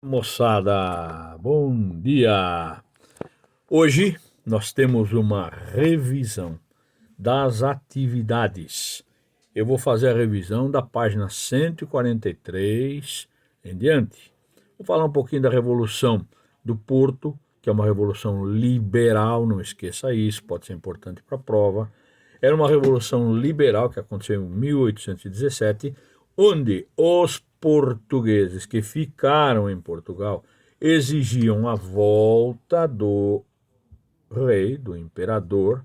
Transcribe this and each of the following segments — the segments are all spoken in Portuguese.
Moçada, bom dia! Hoje nós temos uma revisão das atividades. Eu vou fazer a revisão da página 143 em diante. Vou falar um pouquinho da Revolução do Porto, que é uma revolução liberal, não esqueça isso, pode ser importante para a prova. Era uma revolução liberal que aconteceu em 1817, onde os portugueses que ficaram em Portugal exigiam a volta do rei, do imperador,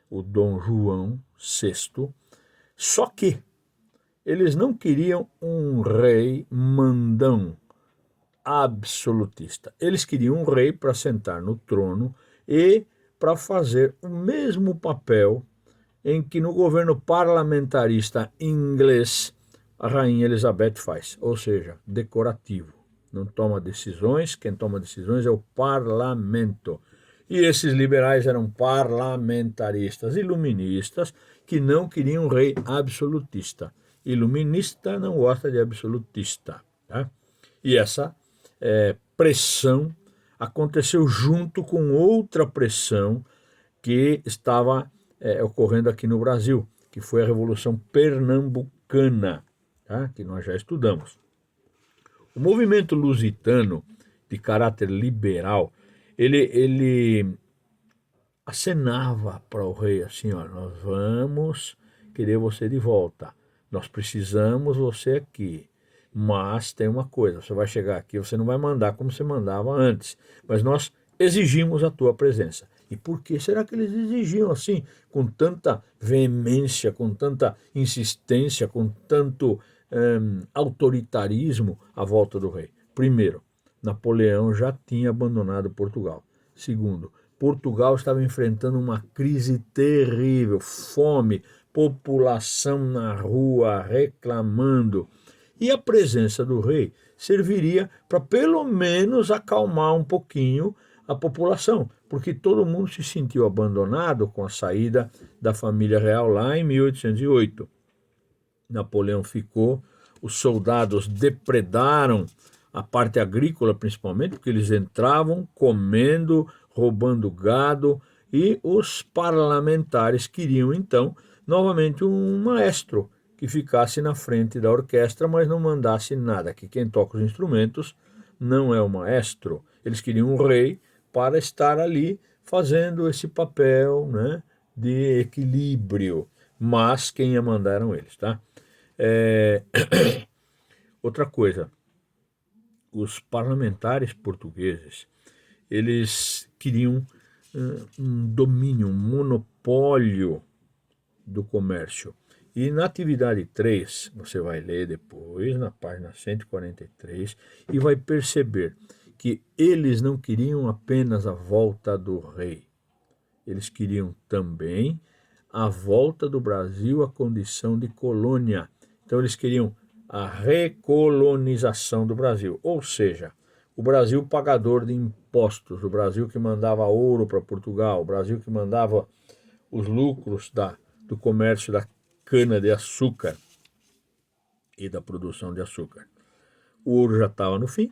o Dom João VI, só que eles não queriam um rei mandão, absolutista. Eles queriam um rei para sentar no trono e para fazer o mesmo papel em que no governo parlamentarista inglês a rainha Elizabeth faz, ou seja, decorativo. Não toma decisões, quem toma decisões é o parlamento. E esses liberais eram parlamentaristas, iluministas, que não queriam um rei absolutista. Iluminista não gosta de absolutista. Tá? E essa pressão aconteceu junto com outra pressão que estava ocorrendo aqui no Brasil, que foi a Revolução Pernambucana, tá? Que nós já estudamos. O movimento lusitano, de caráter liberal, ele acenava para o rei assim, ó, nós vamos querer você de volta, nós precisamos você aqui, mas tem uma coisa, você vai chegar aqui, você não vai mandar como você mandava antes, mas nós exigimos a tua presença. E por que será que eles exigiam assim, com tanta veemência, com tanta insistência, com tanto autoritarismo à volta do rei? Primeiro, Napoleão já tinha abandonado Portugal. Segundo, Portugal estava enfrentando uma crise terrível, fome, população na rua reclamando. E a presença do rei serviria para pelo menos acalmar um pouquinho a população, porque todo mundo se sentiu abandonado com a saída da família real lá em 1808. Napoleão ficou, os soldados depredaram a parte agrícola principalmente, porque eles entravam comendo, roubando gado, e os parlamentares queriam então novamente um maestro que ficasse na frente da orquestra, mas não mandasse nada, que quem toca os instrumentos não é o maestro. Eles queriam um rei para estar ali fazendo esse papel, né, de equilíbrio, mas quem ia mandar eram eles, tá? É... Outra coisa, os parlamentares portugueses, eles queriam um domínio, um monopólio do comércio. E na atividade 3, você vai ler depois, na página 143, e vai perceber que eles não queriam apenas a volta do rei, eles queriam também a volta do Brasil à condição de colônia. Então eles queriam a recolonização do Brasil, ou seja, o Brasil pagador de impostos, o Brasil que mandava ouro para Portugal, o Brasil que mandava os lucros do comércio da cana-de-açúcar e da produção de açúcar. O ouro já estava no fim.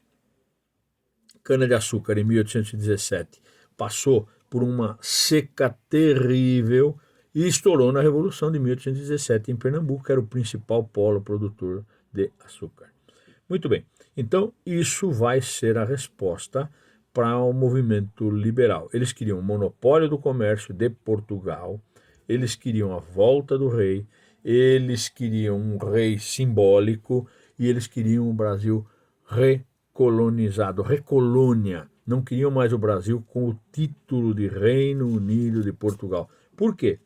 Cana-de-açúcar, em 1817, passou por uma seca terrível e estourou na Revolução de 1817 em Pernambuco, que era o principal polo produtor de açúcar. Muito bem, então isso vai ser a resposta para o movimento liberal. Eles queriam o monopólio do comércio de Portugal, eles queriam a volta do rei, eles queriam um rei simbólico e eles queriam o Brasil recolonizado, recolônia. Não queriam mais o Brasil com o título de Reino Unido de Portugal. Por quê?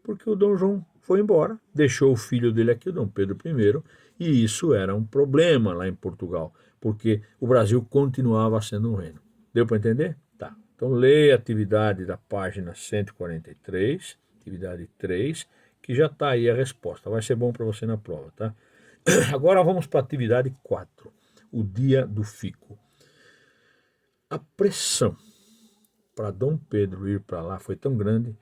Porque o Dom João foi embora, deixou o filho dele aqui, o Dom Pedro I, e isso era um problema lá em Portugal, porque o Brasil continuava sendo um reino. Deu para entender? Tá. Então leia a atividade da página 143, atividade 3, que já está aí a resposta. Vai ser bom para você na prova, tá? Agora vamos para a atividade 4, o dia do fico. A pressão para Dom Pedro ir para lá foi tão grande,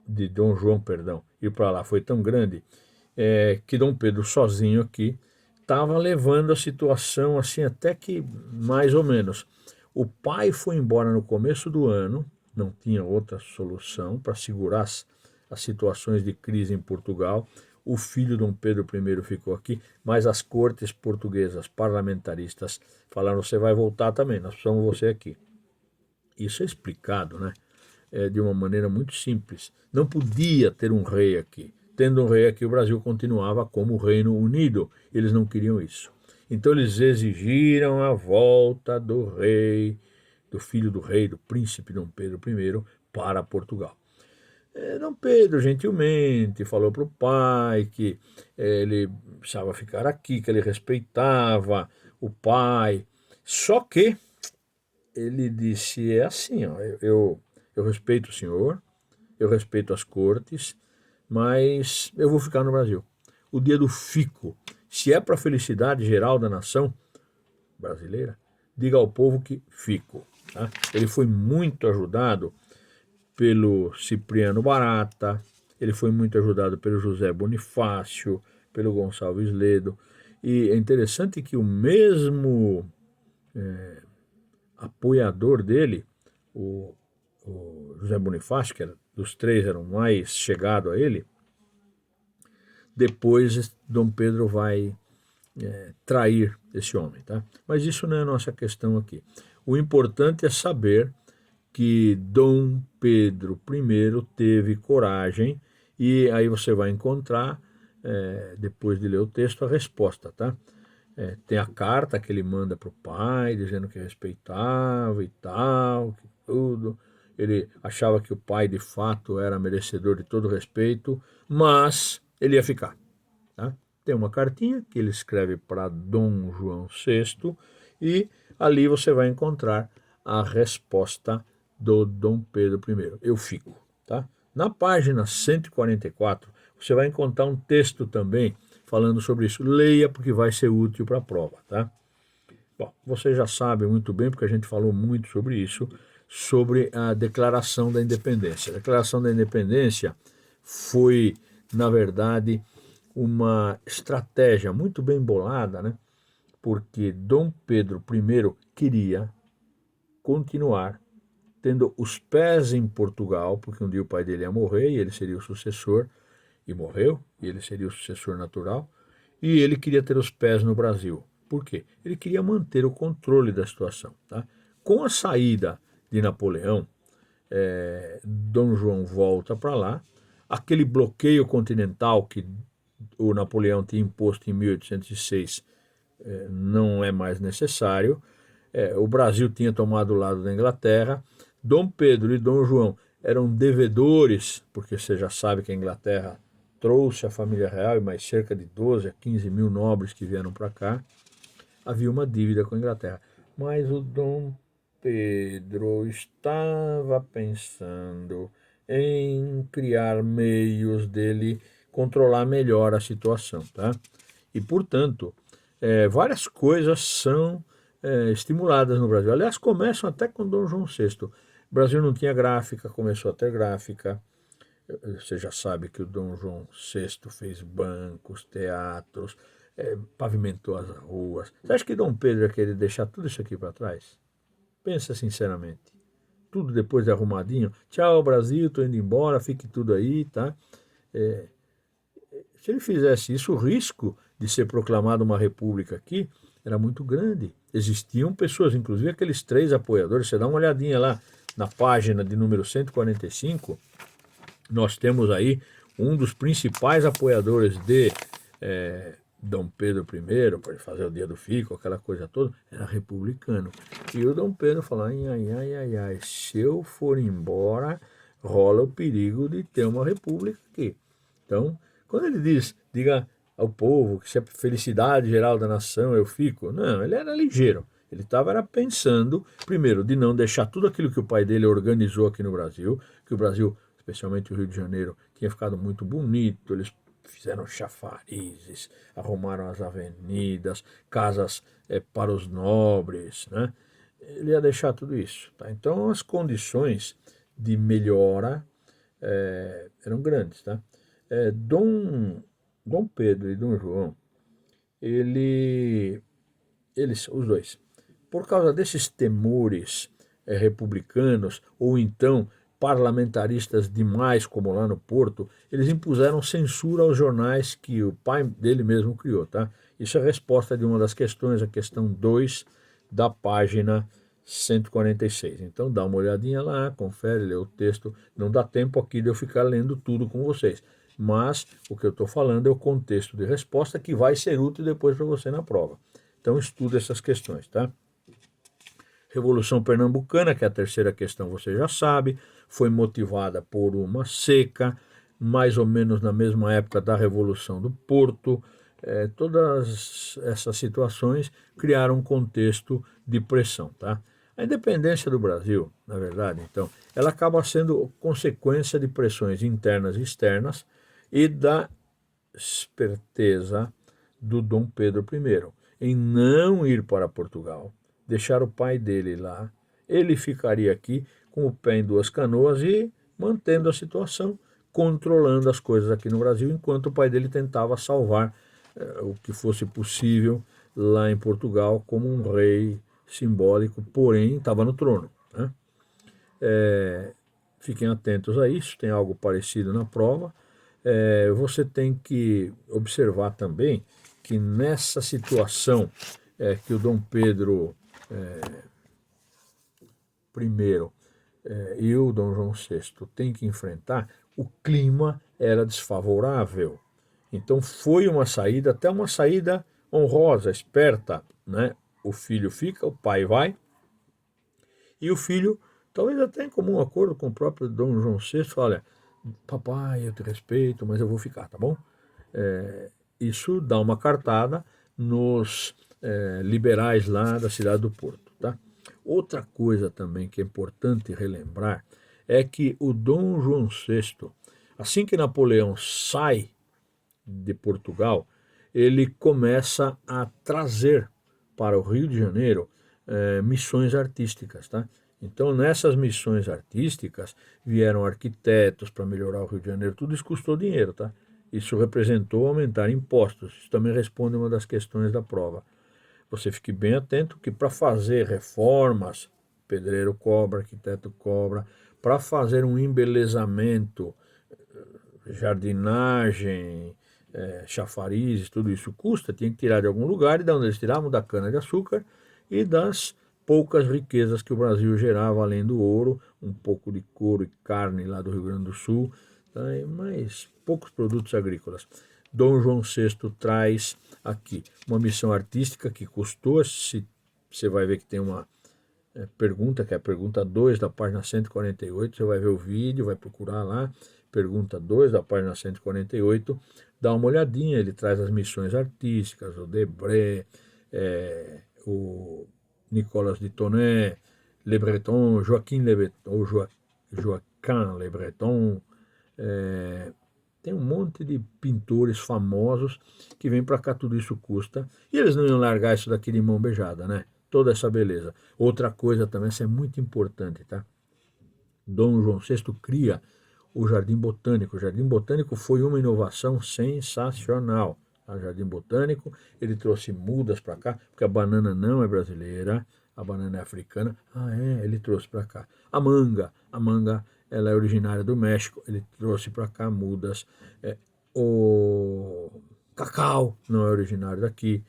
de Dom João, perdão, ir para lá foi tão grande, que Dom Pedro sozinho aqui estava levando a situação assim até que mais ou menos. O pai foi embora no começo do ano, não tinha outra solução para segurar as situações de crise em Portugal. O filho Dom Pedro I ficou aqui, mas as cortes portuguesas parlamentaristas falaram: você vai voltar também, nós precisamos de você aqui. Isso é explicado, né? De uma maneira muito simples. Não podia ter um rei aqui. Tendo um rei aqui, o Brasil continuava como Reino Unido. Eles não queriam isso. Então eles exigiram a volta do rei, do filho do rei, do príncipe Dom Pedro I, para Portugal. Dom Pedro gentilmente falou para o pai que ele precisava ficar aqui, que ele respeitava o pai. Só que ele disse: é assim, ó, eu respeito o senhor, eu respeito as cortes, mas eu vou ficar no Brasil. O dia do fico, se é para a felicidade geral da nação brasileira, diga ao povo que fico. Tá? Ele foi muito ajudado pelo Cipriano Barata, ele foi muito ajudado pelo José Bonifácio, pelo Gonçalves Ledo, e é interessante que o mesmo apoiador dele, o José Bonifácio, que era, dos três era o mais chegado a ele, depois Dom Pedro vai trair esse homem. Tá? Mas isso não é a nossa questão aqui. O importante é saber que Dom Pedro I teve coragem, e aí você vai encontrar, depois de ler o texto, a resposta. Tá? Tem a carta que ele manda para o pai, dizendo que respeitava e tal, que tudo. Ele achava que o pai, de fato, era merecedor de todo respeito, mas ele ia ficar. Tá? Tem uma cartinha que ele escreve para Dom João VI, e ali você vai encontrar a resposta do Dom Pedro I. Eu fico. Tá? Na página 144, você vai encontrar um texto também falando sobre isso. Leia, porque vai ser útil para a prova. Tá? Bom, você já sabe muito bem, porque a gente falou muito sobre isso, sobre a Declaração da Independência. A Declaração da Independência foi, na verdade, uma estratégia muito bem bolada, né? Porque Dom Pedro I queria continuar tendo os pés em Portugal, porque um dia o pai dele ia morrer e ele seria o sucessor, e morreu, e ele seria o sucessor natural, e ele queria ter os pés no Brasil. Por quê? Ele queria manter o controle da situação. Tá? Com a saída de Napoleão, Dom João volta para lá, aquele bloqueio continental que o Napoleão tinha imposto em 1806 não é mais necessário. O Brasil tinha tomado o lado da Inglaterra. Dom Pedro e Dom João eram devedores, porque você já sabe que a Inglaterra trouxe a família real e mais cerca de 12 a 15 mil nobres que vieram para cá. Havia uma dívida com a Inglaterra. Mas o Dom Pedro estava pensando em criar meios dele controlar melhor a situação. Tá? E, portanto, várias coisas são estimuladas no Brasil. Aliás, começam até com Dom João VI. O Brasil não tinha gráfica, começou a ter gráfica. Você já sabe que o Dom João VI fez bancos, teatros, pavimentou as ruas. Você acha que Dom Pedro ia querer deixar tudo isso aqui para trás? Pensa sinceramente. Tudo depois de arrumadinho. Tchau, Brasil, estou indo embora, fique tudo aí, tá? Se ele fizesse isso, o risco de ser proclamada uma república aqui era muito grande. Existiam pessoas, inclusive aqueles 3 apoiadores, você dá uma olhadinha lá na página de número 145, nós temos aí um dos principais apoiadores de Dom Pedro I, para fazer o dia do fico, aquela coisa toda, era republicano. E o Dom Pedro falou: ai, se eu for embora, rola o perigo de ter uma república aqui. Então, quando ele diga ao povo que se é felicidade geral da nação, eu fico. Não, ele era ligeiro. Ele estava pensando, primeiro, de não deixar tudo aquilo que o pai dele organizou aqui no Brasil, que o Brasil, especialmente o Rio de Janeiro, tinha ficado muito bonito, eles fizeram chafarizes, arrumaram as avenidas, casas para os nobres, né? Ele ia deixar tudo isso. Tá? Então, as condições de melhora eram grandes. Tá? Dom Pedro e Dom João, os dois, por causa desses temores republicanos, ou então parlamentaristas demais, como lá no Porto, eles impuseram censura aos jornais que o pai dele mesmo criou, tá? Isso é a resposta de uma das questões, a questão 2 da página 146. Então dá uma olhadinha lá, confere, lê o texto. Não dá tempo aqui de eu ficar lendo tudo com vocês, mas o que eu estou falando é o contexto de resposta que vai ser útil depois para você na prova. Então estuda essas questões, tá? Revolução Pernambucana, que é a terceira questão, você já sabe, foi motivada por uma seca, mais ou menos na mesma época da Revolução do Porto. Todas essas situações criaram um contexto de pressão, tá? A independência do Brasil, na verdade, então, ela acaba sendo consequência de pressões internas e externas e da esperteza do Dom Pedro I em não ir para Portugal, deixar o pai dele lá. Ele ficaria aqui com o pé em duas canoas e mantendo a situação, controlando as coisas aqui no Brasil, enquanto o pai dele tentava salvar o que fosse possível lá em Portugal como um rei simbólico, porém estava no trono, né? Fiquem atentos a isso, tem algo parecido na prova. Você tem que observar também que nessa situação que o Dom Pedro I e o Dom João VI têm que enfrentar, o clima era desfavorável. Então foi uma saída, até uma saída honrosa, esperta, né? O filho fica, o pai vai, e o filho, talvez até em comum acordo com o próprio Dom João VI, olha, papai, eu te respeito, mas eu vou ficar, tá bom? Isso dá uma cartada nos liberais lá da cidade do Porto, tá? Outra coisa também que é importante relembrar é que o Dom João VI, assim que Napoleão sai de Portugal, ele começa a trazer para o Rio de Janeiro missões artísticas, tá? Então, nessas missões artísticas, vieram arquitetos para melhorar o Rio de Janeiro, tudo isso custou dinheiro, tá? Isso representou aumentar impostos, isso também responde uma das questões da prova. Você fique bem atento que para fazer reformas, pedreiro cobra, arquiteto cobra, para fazer um embelezamento, jardinagem, chafarizes, tudo isso custa, tinha que tirar de algum lugar, e da onde eles tiravam? Da cana-de-açúcar e das poucas riquezas que o Brasil gerava, além do ouro, um pouco de couro e carne lá do Rio Grande do Sul, tá? Mas poucos produtos agrícolas. Dom João VI traz aqui uma missão artística que custou, se você vai ver que tem uma pergunta, que é a pergunta 2 da página 148, você vai ver o vídeo, vai procurar lá, pergunta 2 da página 148, dá uma olhadinha, ele traz as missões artísticas, o Debré, o Nicolas de Tonnet, Le Breton, Joaquim Le Breton, Joaquin Le Breton, tem um monte de pintores famosos que vêm para cá, tudo isso custa, e eles não iam largar isso daqui de mão beijada, né? Toda essa beleza. Outra coisa também, essa é muito importante, tá? Dom João VI cria o Jardim Botânico. O Jardim Botânico foi uma inovação sensacional. O Jardim Botânico, ele trouxe mudas para cá, porque a banana não é brasileira, a banana é africana. Ele trouxe para cá. A manga, ela é originária do México, ele trouxe para cá mudas. O cacau não é originário daqui.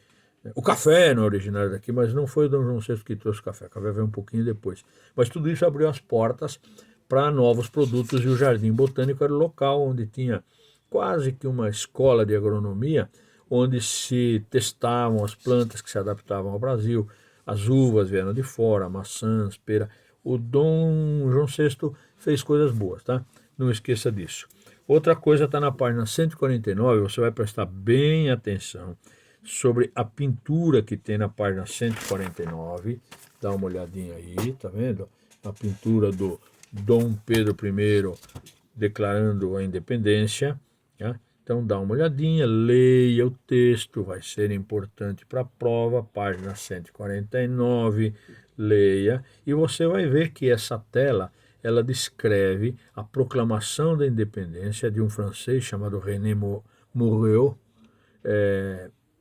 O café não é originário daqui, mas não foi o Dom João VI que trouxe o café veio um pouquinho depois. Mas tudo isso abriu as portas para novos produtos, e o Jardim Botânico era o local onde tinha quase que uma escola de agronomia, onde se testavam as plantas que se adaptavam ao Brasil. As uvas vieram de fora, maçãs, pera. O Dom João VI fez coisas boas, tá? Não esqueça disso. Outra coisa está na página 149, você vai prestar bem atenção sobre a pintura que tem na página 149. Dá uma olhadinha aí, tá vendo? A pintura do Dom Pedro I declarando a independência, tá? Então dá uma olhadinha, leia o texto, vai ser importante para a prova, página 149, leia, e você vai ver que essa tela, ela descreve a proclamação da independência de um francês chamado René Moureau,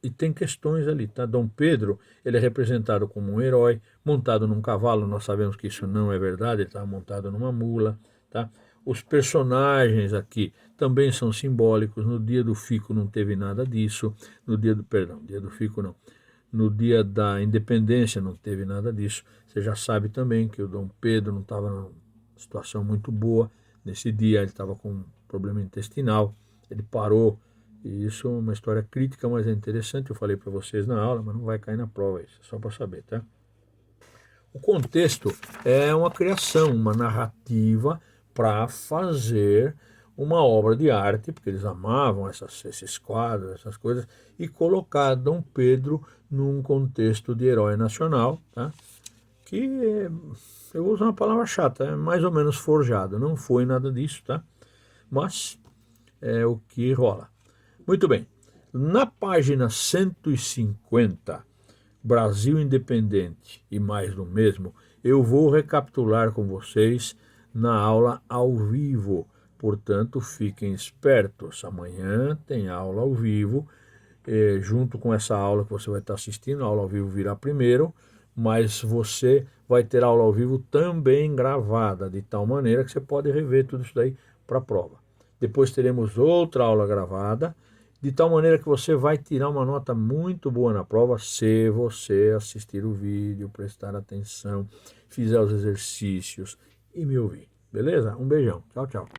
e tem questões ali, tá? Dom Pedro, ele é representado como um herói, montado num cavalo, nós sabemos que isso não é verdade, ele estava montado numa mula, tá? Os personagens aqui também são simbólicos, no dia do fico não teve nada disso, no dia do, perdão, dia do fico não, no dia da independência não teve nada disso, você já sabe também que o Dom Pedro não estava numa situação muito boa, nesse dia ele estava com um problema intestinal, ele parou. E isso é uma história crítica, mas é interessante. Eu falei para vocês na aula, mas não vai cair na prova isso, é só para saber, tá? O contexto é uma criação, uma narrativa para fazer uma obra de arte, porque eles amavam esses quadros, essas coisas, e colocar Dom Pedro num contexto de herói nacional, tá? Que eu vou usar uma palavra chata, é mais ou menos forjado. Não foi nada disso, tá? Mas é o que rola. Muito bem, na página 150, Brasil Independente e mais do mesmo, eu vou recapitular com vocês na aula ao vivo. Portanto, fiquem espertos. Amanhã tem aula ao vivo, junto com essa aula que você vai estar assistindo. A aula ao vivo virá primeiro, mas você vai ter aula ao vivo também gravada, de tal maneira que você pode rever tudo isso daí para a prova. Depois teremos outra aula gravada, de tal maneira que você vai tirar uma nota muito boa na prova se você assistir o vídeo, prestar atenção, fizer os exercícios e me ouvir. Beleza? Um beijão. Tchau, tchau.